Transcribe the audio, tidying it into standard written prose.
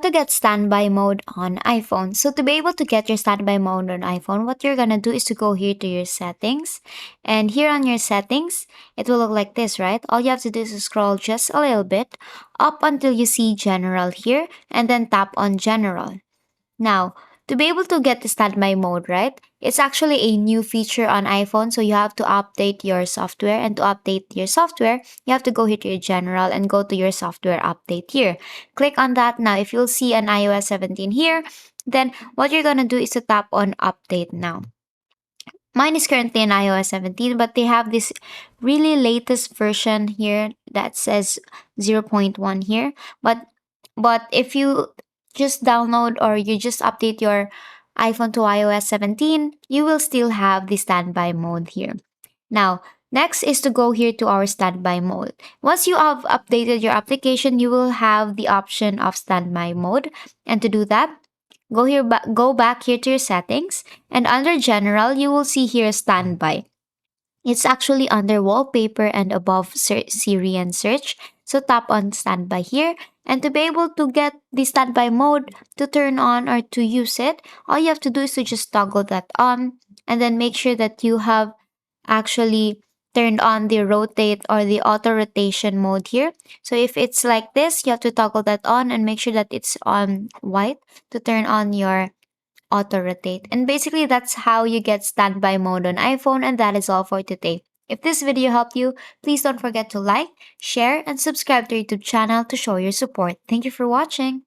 to get standby mode on iPhone. So to be able to get your standby mode on iPhone, what you're gonna do is to go here to your settings. And here on your settings, it will look like this, right? All you have to do is to scroll just a little bit up until you see general here and then tap on general. Now, to be able to get the standby mode, right? It's actually a new feature on iPhone, so you have to update your software. And to update your software, you have to go here to your general and go to your software update here. Click on that. Now, if you'll see an iOS 17 here, then what you're gonna do is to tap on update now. Mine is currently in iOS 17, but they have this really latest version here that says 0.1 here. But if you just download or you just update your iPhone to iOS 17, you will still have the standby mode here. Now, next is to go here to our standby mode. Once you have updated your application, you will have the option of standby mode. And to do that, go back here to your settings, and under general, you will see here standby. It's actually under wallpaper and above Siri and search. So tap on standby here. And to be able to get the standby mode to turn on or to use it, all you have to do is to just toggle that on and then make sure that you have actually turned on the rotate or the auto rotation mode here. So if it's like this, you have to toggle that on and make sure that it's on white to turn on your auto rotate. And basically, that's how you get standby mode on iPhone. And that is all for today. If this video helped you, please don't forget to like, share, and subscribe to our YouTube channel to show your support. Thank you for watching.